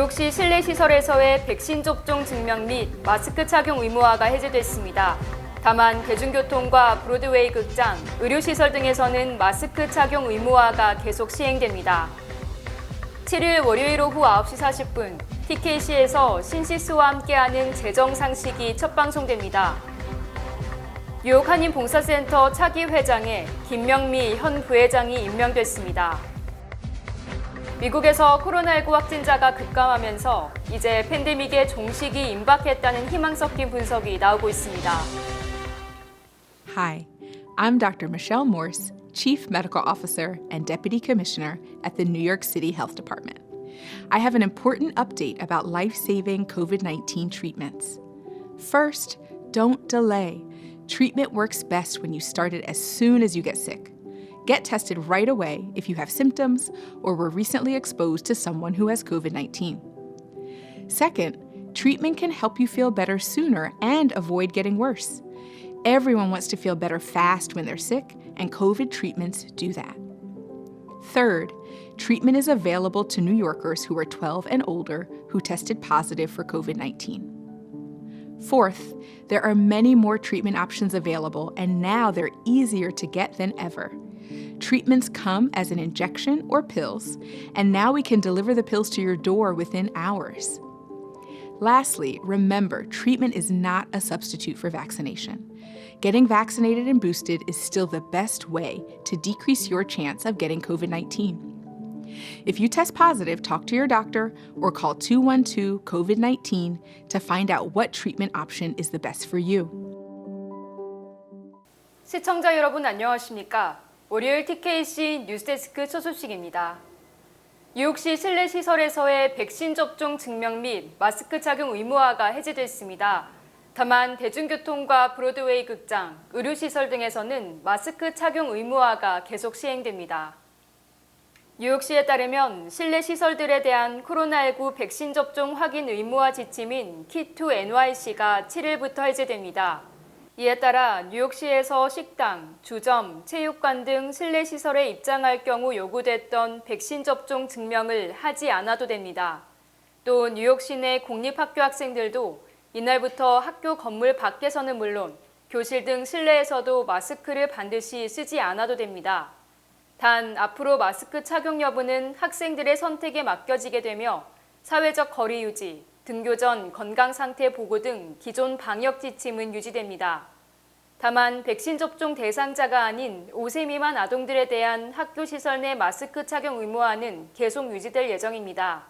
뉴욕시 실내 시설에서의 백신 접종 증명 및 마스크 착용 의무화가 해제됐습니다. 다만 대중교통과 브로드웨이 극장, 의료시설 등에서는 마스크 착용 의무화가 계속 시행됩니다. 7일 월요일 오후 9시 40분, TKC에서 신시스와 함께하는 재정상식이 첫 방송됩니다. 뉴욕 한인봉사센터 차기 회장에 김명미 현 부회장이 임명됐습니다. 미국에서 코로나19 확진자가 급감하면서 이제 팬데믹의 종식이 임박했다는 희망 섞인 분석이 나오고 있습니다. Hi, I'm Dr. Michelle Morse, Chief Medical Officer and Deputy Commissioner at the New York City Health Department. I have an important update about life-saving COVID-19 treatments. First, don't delay. Treatment works best when you start it as soon as you get sick. Get tested right away if you have symptoms or were recently exposed to someone who has COVID-19. Second, treatment can help you feel better sooner and avoid getting worse. Everyone wants to feel better fast when they're sick, and COVID treatments do that. Third, treatment is available to New Yorkers who are 12 and older who tested positive for COVID-19. Fourth, there are many more treatment options available, and now they're easier to get than ever. Treatments come as an injection or pills, and now we can deliver the pills to your door within hours. Lastly, remember, treatment is not a substitute for vaccination. Getting vaccinated and boosted is still the best way to decrease your chance of getting COVID-19. If you test positive, talk to your doctor or call 212-COVID-19 to find out what treatment option is the best for you. 시청자 여러분 안녕하십니까? 월요일 TKC 뉴스데스크 첫 소식입니다. 뉴욕시 실내 시설에서의 백신 접종 증명 및 마스크 착용 의무화가 해제됐습니다. 다만 대중교통과 브로드웨이 극장, 의료시설 등에서는 마스크 착용 의무화가 계속 시행됩니다. 뉴욕시에 따르면 실내 시설들에 대한 코로나19 백신 접종 확인 의무화 지침인 Key2NYC가 7일부터 해제됩니다. 이에 따라 뉴욕시에서 식당, 주점, 체육관 등 실내 시설에 입장할 경우 요구됐던 백신 접종 증명을 하지 않아도 됩니다. 또 뉴욕시 내 공립학교 학생들도 이날부터 학교 건물 밖에서는 물론 교실 등 실내에서도 마스크를 반드시 쓰지 않아도 됩니다. 단 앞으로 마스크 착용 여부는 학생들의 선택에 맡겨지게 되며 사회적 거리 유지, 등교 전 건강 상태 보고 등 기존 방역 지침은 유지됩니다. 다만 백신 접종 대상자가 아닌 5세 미만 아동들에 대한 학교 시설 내 마스크 착용 의무화는 계속 유지될 예정입니다.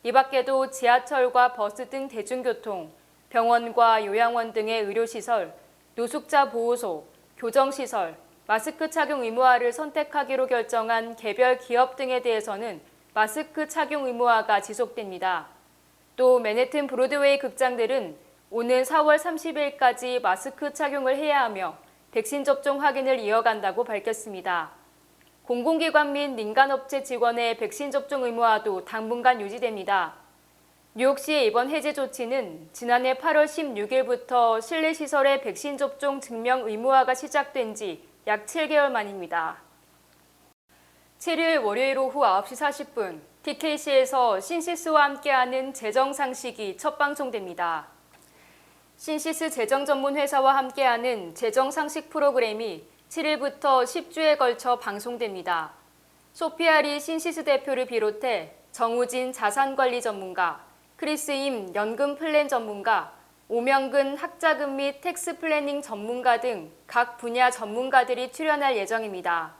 이 밖에도 지하철과 버스 등 대중교통, 병원과 요양원 등의 의료시설, 노숙자 보호소, 교정시설, 마스크 착용 의무화를 선택하기로 결정한 개별 기업 등에 대해서는 마스크 착용 의무화가 지속됩니다. 또 맨해튼 브로드웨이 극장들은 오는 4월 30일까지 마스크 착용을 해야 하며 백신 접종 확인을 이어간다고 밝혔습니다. 공공기관 및 민간업체 직원의 백신 접종 의무화도 당분간 유지됩니다. 뉴욕시의 이번 해제 조치는 지난해 8월 16일부터 실내 시설의 백신 접종 증명 의무화가 시작된 지 약 7개월 만입니다. 7일 월요일 오후 9시 40분, TKC에서 신시스와 함께하는 재정상식이 첫 방송됩니다. 신시스 재정전문회사와 함께하는 재정상식 프로그램이 7일부터 10주에 걸쳐 방송됩니다. 소피아리 신시스 대표를 비롯해 정우진 자산관리 전문가, 크리스 임 연금 플랜 전문가, 오명근 학자금 및 텍스 플래닝 전문가 등 각 분야 전문가들이 출연할 예정입니다.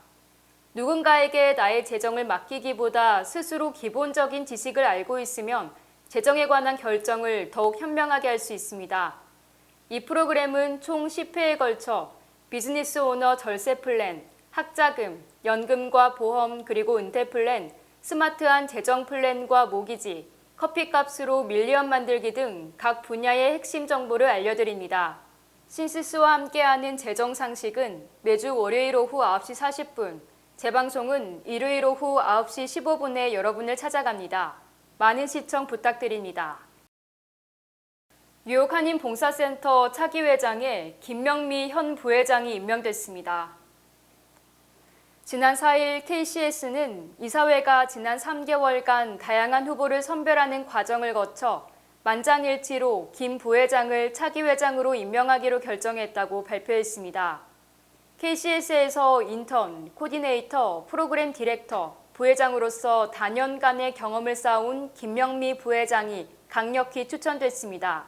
누군가에게 나의 재정을 맡기기보다 스스로 기본적인 지식을 알고 있으면 재정에 관한 결정을 더욱 현명하게 할 수 있습니다. 이 프로그램은 총 10회에 걸쳐 비즈니스 오너 절세 플랜, 학자금, 연금과 보험 그리고 은퇴 플랜, 스마트한 재정 플랜과 모기지, 커피값으로 밀리언 만들기 등 각 분야의 핵심 정보를 알려드립니다. 신시스와 함께하는 재정상식은 매주 월요일 오후 9시 40분, 재방송은 일요일 오후 9시 15분에 여러분을 찾아갑니다. 많은 시청 부탁드립니다. 뉴욕 한인봉사센터 차기 회장에 김명미 현 부회장이 임명됐습니다. 지난 4일 KCS는 이사회가 지난 3개월간 다양한 후보를 선별하는 과정을 거쳐 만장일치로 김 부회장을 차기 회장으로 임명하기로 결정했다고 발표했습니다. KCS에서 인턴, 코디네이터, 프로그램 디렉터, 부회장으로서 다년간의 경험을 쌓아온 김명미 부회장이 강력히 추천됐습니다.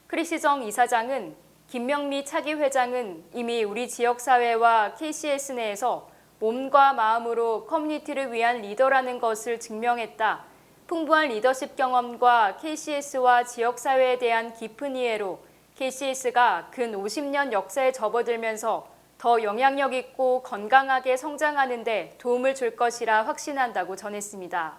크리시정 이사장은 김명미 차기 회장은 이미 우리 지역사회와 KCS 내에서 몸과 마음으로 커뮤니티를 위한 리더라는 것을 증명했다. 풍부한 리더십 경험과 KCS와 지역사회에 대한 깊은 이해로 KCS가 근 50년 역사에 접어들면서 더 영향력 있고 건강하게 성장하는 데 도움을 줄 것이라 확신한다고 전했습니다.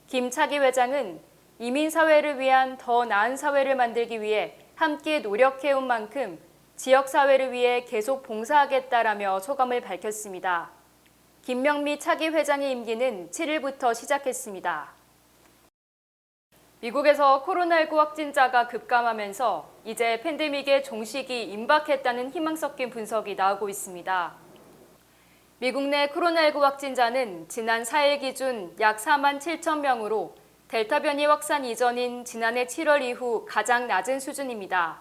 김 차기 회장은 이민사회를 위한 더 나은 사회를 만들기 위해 함께 노력해온 만큼 지역사회를 위해 계속 봉사하겠다라며 소감을 밝혔습니다. 김명미 차기 회장의 임기는 7일부터 시작했습니다. 미국에서 코로나19 확진자가 급감하면서 이제 팬데믹의 종식이 임박했다는 희망 섞인 분석이 나오고 있습니다. 미국 내 코로나19 확진자는 지난 4일 기준 약 4만 7천 명으로 델타 변이 확산 이전인 지난해 7월 이후 가장 낮은 수준입니다.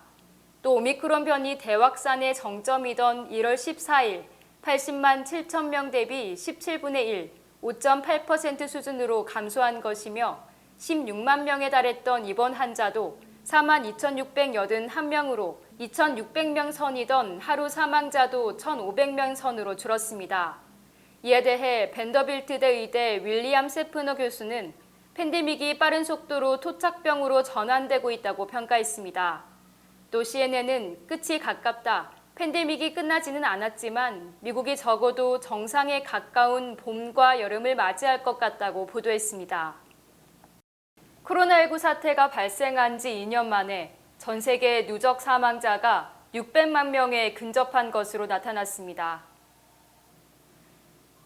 또 오미크론 변이 대확산의 정점이던 1월 14일 80만 7천 명 대비 17분의 1, 5.8% 수준으로 감소한 것이며 16만 명에 달했던 입원 환자도 4만 2,681명으로 2,600명 선이던 하루 사망자도 1,500명 선으로 줄었습니다. 이에 대해 벤더빌트대 의대 윌리엄 세프너 교수는 팬데믹이 빠른 속도로 토착병으로 전환되고 있다고 평가했습니다. 또 CNN은 끝이 가깝다. 팬데믹이 끝나지는 않았지만 미국이 적어도 정상에 가까운 봄과 여름을 맞이할 것 같다고 보도했습니다. 코로나19 사태가 발생한 지 2년 만에 전 세계 누적 사망자가 600만 명에 근접한 것으로 나타났습니다.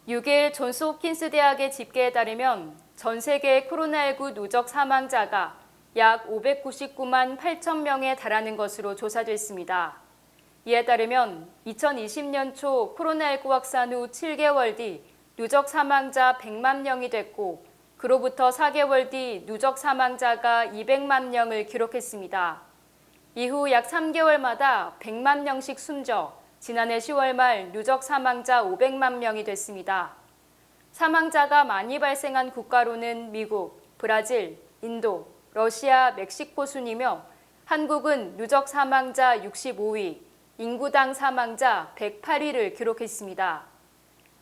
6일 존스 홉킨스 대학의 집계에 따르면 전 세계 코로나19 누적 사망자가 약 599만 8천 명에 달하는 것으로 조사됐습니다. 이에 따르면 2020년 초 코로나19 확산 후 7개월 뒤 누적 사망자 100만 명이 됐고 그로부터 4개월 뒤 누적 사망자가 200만 명을 기록했습니다. 이후 약 3개월마다 100만 명씩 숨져 지난해 10월 말 누적 사망자 500만 명이 됐습니다. 사망자가 많이 발생한 국가로는 미국, 브라질, 인도, 러시아, 멕시코 순이며 한국은 누적 사망자 65위, 인구당 사망자 108위를 기록했습니다.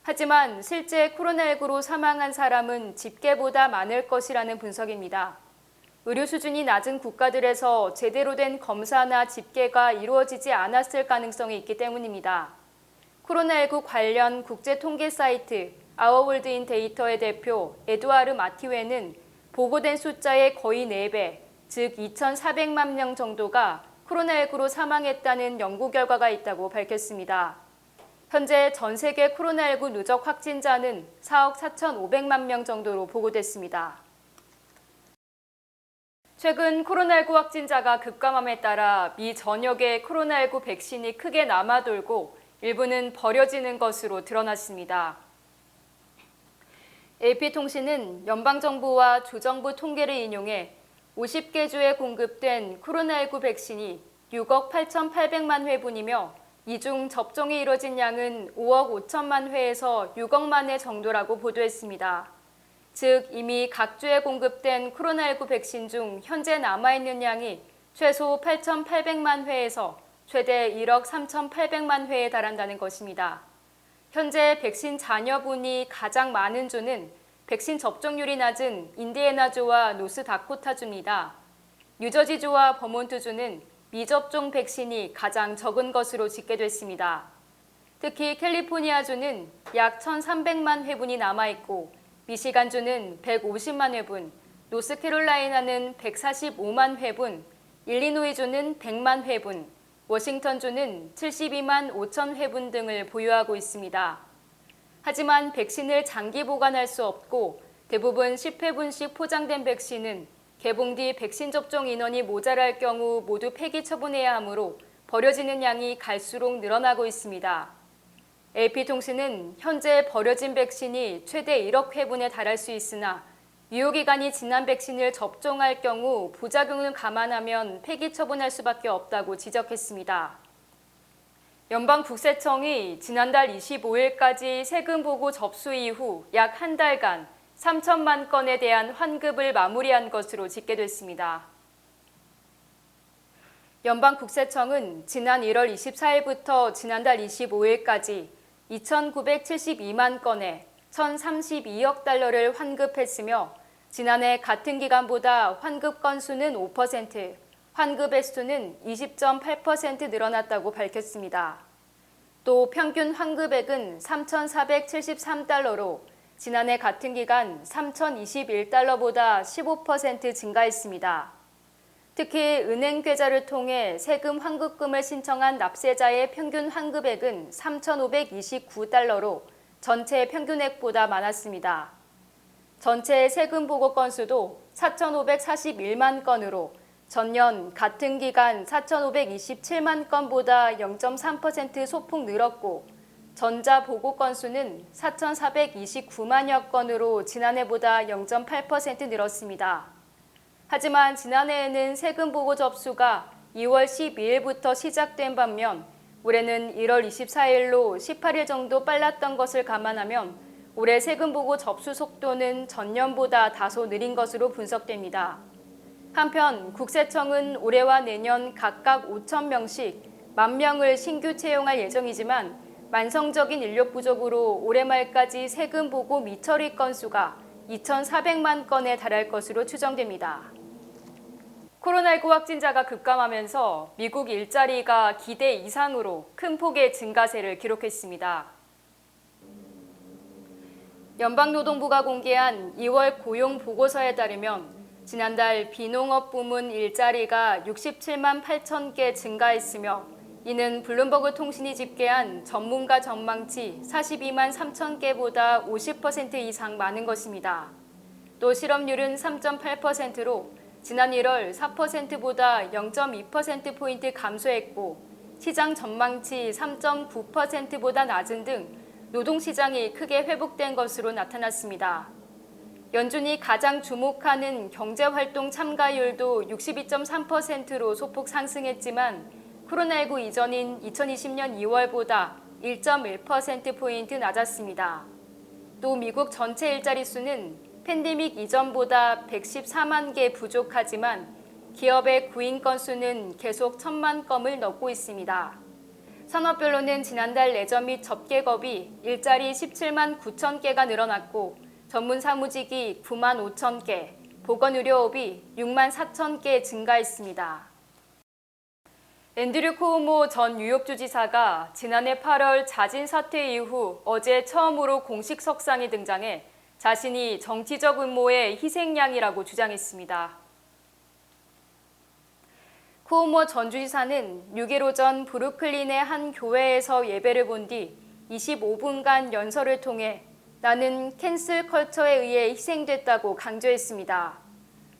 하지만 실제 코로나19로 사망한 사람은 집계보다 많을 것이라는 분석입니다. 의료 수준이 낮은 국가들에서 제대로 된 검사나 집계가 이루어지지 않았을 가능성이 있기 때문입니다. 코로나19 관련 국제 통계 사이트 아워월드인 데이터의 대표 에두아르 마티웨는 보고된 숫자의 거의 4배, 즉 2,400만 명 정도가 코로나19로 사망했다는 연구 결과가 있다고 밝혔습니다. 현재 전 세계 코로나19 누적 확진자는 4억 4,500만 명 정도로 보고됐습니다. 최근 코로나19 확진자가 급감함에 따라 미 전역에 코로나19 백신이 크게 남아돌고 일부는 버려지는 것으로 드러났습니다. AP통신은 연방정부와 주정부 통계를 인용해 50개 주에 공급된 코로나19 백신이 6억 8,800만 회분이며 이 중 접종이 이뤄진 양은 5억 5천만 회에서 6억만 회 정도라고 보도했습니다. 즉 이미 각 주에 공급된 코로나19 백신 중 현재 남아있는 양이 최소 8,800만 회에서 최대 1억 3,800만 회에 달한다는 것입니다. 현재 백신 잔여분이 가장 많은 주는 백신 접종률이 낮은 인디애나주와 노스다코타주입니다. 뉴저지주와 버몬트주는 미접종 백신이 가장 적은 것으로 집계됐습니다. 특히 캘리포니아주는 약 1,300만 회분이 남아있고 미시간주는 150만 회분, 노스캐롤라이나는 145만 회분, 일리노이주는 100만 회분, 워싱턴주는 72만 5천 회분 등을 보유하고 있습니다. 하지만 백신을 장기 보관할 수 없고 대부분 10회분씩 포장된 백신은 개봉 뒤 백신 접종 인원이 모자랄 경우 모두 폐기 처분해야 하므로 버려지는 양이 갈수록 늘어나고 있습니다. AP통신은 현재 버려진 백신이 최대 1억 회분에 달할 수 있으나 유효기간이 지난 백신을 접종할 경우 부작용을 감안하면 폐기 처분할 수밖에 없다고 지적했습니다. 연방국세청이 지난달 25일까지 세금 보고 접수 이후 약 한 달간 3천만 건에 대한 환급을 마무리한 것으로 집계됐습니다. 연방국세청은 지난 1월 24일부터 지난달 25일까지 2,972만 건에 1,032억 달러를 환급했으며 지난해 같은 기간보다 환급 건수는 5%, 환급 횟수는 20.8% 늘어났다고 밝혔습니다. 또 평균 환급액은 3,473달러로 지난해 같은 기간 3,021달러보다 15% 증가했습니다. 특히 은행 계좌를 통해 세금 환급금을 신청한 납세자의 평균 환급액은 3,529달러로 전체 평균액보다 많았습니다. 전체 세금 보고 건수도 4,541만 건으로 전년 같은 기간 4,527만 건보다 0.3% 소폭 늘었고 전자 보고 건수는 4,429만여 건으로 지난해보다 0.8% 늘었습니다. 하지만 지난해에는 세금 보고 접수가 2월 12일부터 시작된 반면 올해는 1월 24일로 18일 정도 빨랐던 것을 감안하면 올해 세금 보고 접수 속도는 전년보다 다소 느린 것으로 분석됩니다. 한편 국세청은 올해와 내년 각각 5,000명씩 10,000명을 신규 채용할 예정이지만 만성적인 인력 부족으로 올해 말까지 세금 보고 미처리 건수가 2,400만 건에 달할 것으로 추정됩니다. 코로나19 확진자가 급감하면서 미국 일자리가 기대 이상으로 큰 폭의 증가세를 기록했습니다. 연방노동부가 공개한 2월 고용 보고서에 따르면 지난달 비농업 부문 일자리가 67만 8천 개 증가했으며 이는 블룸버그 통신이 집계한 전문가 전망치 42만 3천 개보다 50% 이상 많은 것입니다. 또 실업률은 3.8%로 지난 1월 4%보다 0.2%포인트 감소했고 시장 전망치 3.9%보다 낮은 등 노동시장이 크게 회복된 것으로 나타났습니다. 연준이 가장 주목하는 경제활동 참가율도 62.3%로 소폭 상승했지만 코로나19 이전인 2020년 2월보다 1.1%포인트 낮았습니다. 또 미국 전체 일자리 수는 팬데믹 이전보다 114만 개 부족하지만 기업의 구인 건수는 계속 1,000만 건을 넘고 있습니다. 산업별로는 지난달 내점 및 접객업이 일자리 17만 9천 개가 늘어났고 전문 사무직이 9만 5천 개, 보건의료업이 6만 4천 개 증가했습니다. 앤드류 쿠오모 전 뉴욕주지사가 지난해 8월 자진 사퇴 이후 어제 처음으로 공식 석상에 등장해 자신이 정치적 음모의 희생양이라고 주장했습니다. 쿠오모 전 주지사는 6일 오전 브루클린의 한 교회에서 예배를 본 뒤 25분간 연설을 통해 나는 캔슬 컬처에 의해 희생됐다고 강조했습니다.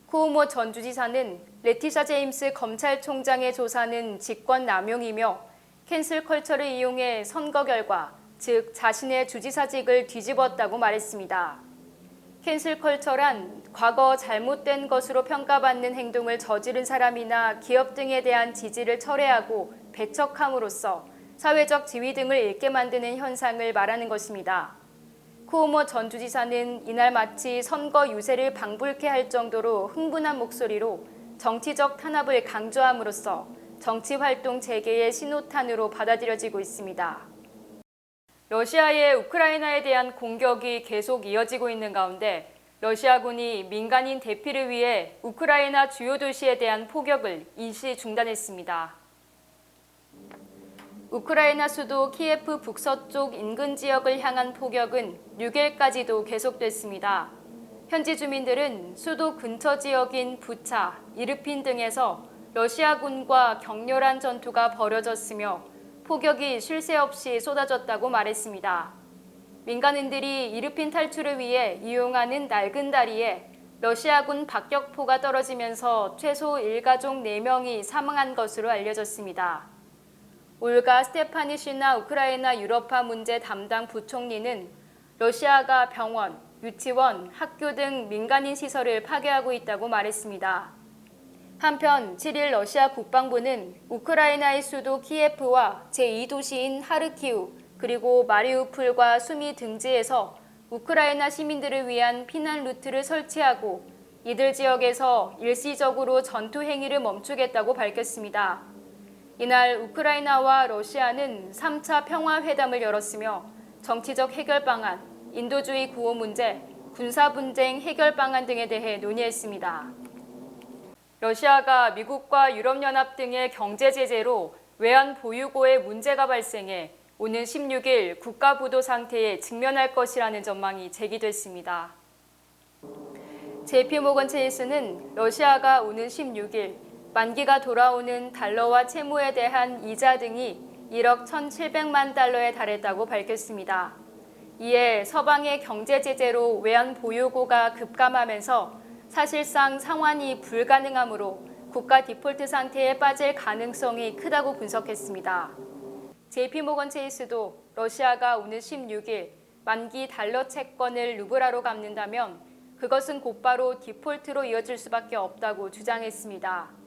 쿠오모 전 주지사는 레티샤 제임스 검찰총장의 조사는 직권 남용이며 캔슬 컬처를 이용해 선거 결과, 즉 자신의 주지사직을 뒤집었다고 말했습니다. 캔슬 컬처란 과거 잘못된 것으로 평가받는 행동을 저지른 사람이나 기업 등에 대한 지지를 철회하고 배척함으로써 사회적 지위 등을 잃게 만드는 현상을 말하는 것입니다. 쿠오모 전 주지사는 이날 마치 선거 유세를 방불케 할 정도로 흥분한 목소리로 정치적 탄압을 강조함으로써 정치활동 재개의 신호탄으로 받아들여지고 있습니다. 러시아의 우크라이나에 대한 공격이 계속 이어지고 있는 가운데 러시아군이 민간인 대피를 위해 우크라이나 주요 도시에 대한 포격을 일시 중단했습니다. 우크라이나 수도 키예프 북서쪽 인근 지역을 향한 포격은 6일까지도 계속됐습니다. 현지 주민들은 수도 근처 지역인 부차, 이르핀 등에서 러시아군과 격렬한 전투가 벌어졌으며 포격이 쉴 새 없이 쏟아졌다고 말했습니다. 민간인들이 이르핀 탈출을 위해 이용하는 낡은 다리에 러시아군 박격포가 떨어지면서 최소 일가족 4명이 사망한 것으로 알려졌습니다. 올가 스테파니시나 우크라이나 유럽화 문제 담당 부총리는 러시아가 병원, 유치원, 학교 등 민간인 시설을 파괴하고 있다고 말했습니다. 한편 7일 러시아 국방부는 우크라이나의 수도 키예프와 제2도시인 하르키우 그리고 마리우폴과 수미 등지에서 우크라이나 시민들을 위한 피난 루트를 설치하고 이들 지역에서 일시적으로 전투 행위를 멈추겠다고 밝혔습니다. 이날 우크라이나와 러시아는 3차 평화회담을 열었으며 정치적 해결 방안, 인도주의 구호 문제, 군사 분쟁 해결 방안 등에 대해 논의했습니다. 러시아가 미국과 유럽연합 등의 경제 제재로 외환 보유고에 문제가 발생해 오는 16일 국가부도 상태에 직면할 것이라는 전망이 제기됐습니다. JP모건 체이스는 러시아가 오는 16일 만기가 돌아오는 달러와 채무에 대한 이자 등이 1억 1,700만 달러에 달했다고 밝혔습니다. 이에 서방의 경제 제재로 외환 보유고가 급감하면서 사실상 상환이 불가능하므로 국가 디폴트 상태에 빠질 가능성이 크다고 분석했습니다. JP모건 체이스도 러시아가 오는 16일 만기 달러 채권을 루블화로 갚는다면 그것은 곧바로 디폴트로 이어질 수밖에 없다고 주장했습니다.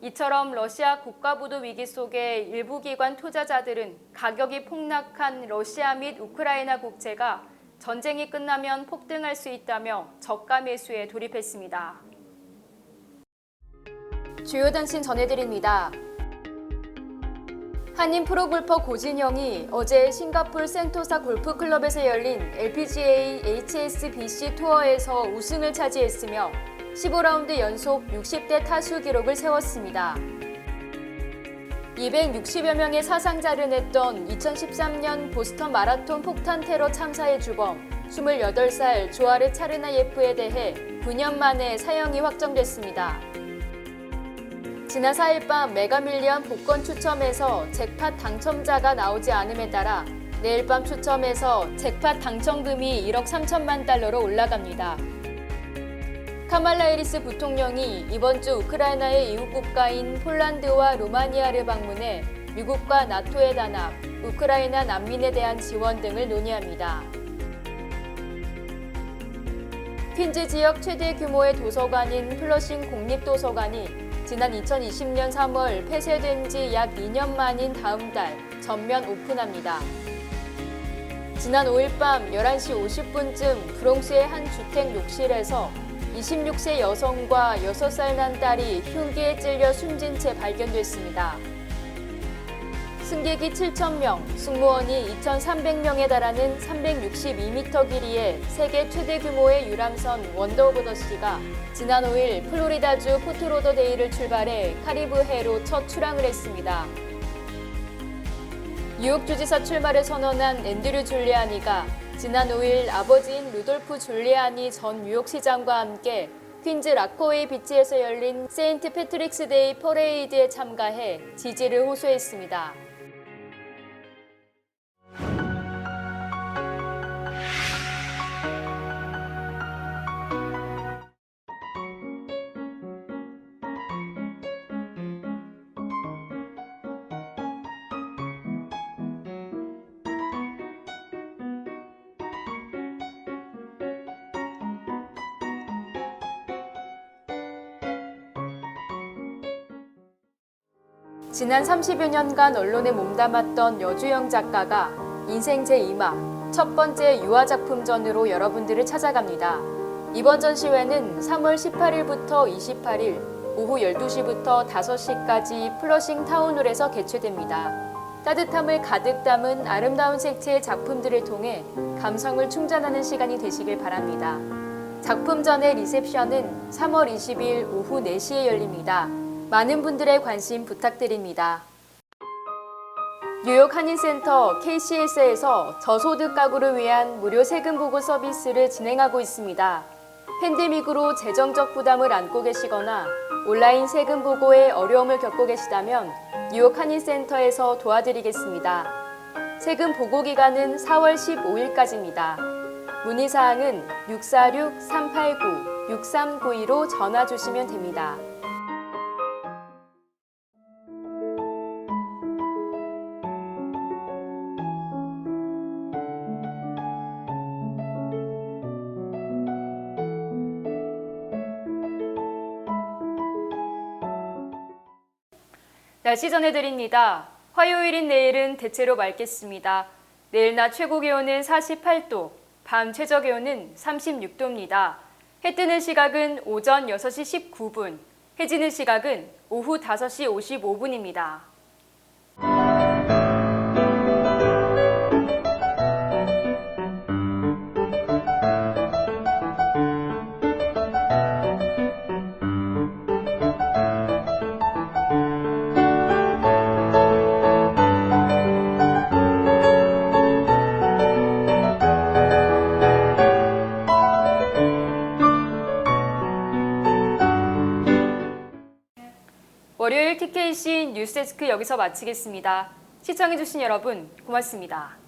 이처럼 러시아 국가부도 위기 속에 일부 기관 투자자들은 가격이 폭락한 러시아 및 우크라이나 국채가 전쟁이 끝나면 폭등할 수 있다며 저가 매수에 돌입했습니다. 주요 단신 전해드립니다. 한인 프로골퍼 고진영이 어제 싱가포르 센토사 골프클럽에서 열린 LPGA HSBC 투어에서 우승을 차지했으며 15라운드 연속 60대 타수 기록을 세웠습니다. 260여 명의 사상자를 냈던 2013년 보스턴 마라톤 폭탄 테러 참사의 주범 28살 조아르 차르나예프에 대해 9년 만에 사형이 확정됐습니다. 지난 4일 밤 메가밀리언 복권 추첨에서 잭팟 당첨자가 나오지 않음에 따라 내일 밤 추첨에서 잭팟 당첨금이 1억 3천만 달러로 올라갑니다. 카말라 해리스 부통령이 이번 주 우크라이나의 이웃 국가인 폴란드와 루마니아를 방문해 미국과 나토의 단합, 우크라이나 난민에 대한 지원 등을 논의합니다. 퀸즈 지역 최대 규모의 도서관인 플러싱 국립도서관이 지난 2020년 3월 폐쇄된 지 약 2년 만인 다음 달 전면 오픈합니다. 지난 5일 밤 11시 50분쯤 브롱스의 한 주택 욕실에서 26세 여성과 6살 난 딸이 흉기에 찔려 숨진 채 발견됐습니다. 승객이 7,000명, 승무원이 2,300명에 달하는 362m 길이의 세계 최대 규모의 유람선 원더 오브 더 시가 지난 5일 플로리다주 포트로더데일을 출발해 카리브해로 첫 출항을 했습니다. 뉴욕 주지사 출마를 선언한 앤드류 줄리아니가 지난 5일 아버지인 루돌프 줄리아니 전 뉴욕시장과 함께 퀸즈 라코웨이 비치에서 열린 세인트 패트릭스 데이 퍼레이드에 참가해 지지를 호소했습니다. 지난 30여 년간 언론에 몸담았던 여주영 작가가 인생 제2막 첫 번째 유화작품전으로 여러분들을 찾아갑니다. 이번 전시회는 3월 18일부터 28일 오후 12시부터 5시까지 플러싱 타운홀에서 개최됩니다. 따뜻함을 가득 담은 아름다운 색채의 작품들을 통해 감성을 충전하는 시간이 되시길 바랍니다. 작품전의 리셉션은 3월 20일 오후 4시에 열립니다. 많은 분들의 관심 부탁드립니다. 뉴욕 한인센터 KCS에서 저소득 가구를 위한 무료 세금 보고 서비스를 진행하고 있습니다. 팬데믹으로 재정적 부담을 안고 계시거나 온라인 세금 보고에 어려움을 겪고 계시다면 뉴욕 한인센터에서 도와드리겠습니다. 세금 보고 기간은 4월 15일까지입니다. 문의사항은 646-389-6392로 전화 주시면 됩니다. 날씨 전해드립니다. 화요일인 내일은 대체로 맑겠습니다. 내일 낮 최고 기온은 48도, 밤 최저 기온은 36도입니다. 해 뜨는 시각은 오전 6시 19분, 해 지는 시각은 오후 5시 55분입니다. 월요일 TKC 뉴스데스크 여기서 마치겠습니다. 시청해주신 여러분 고맙습니다.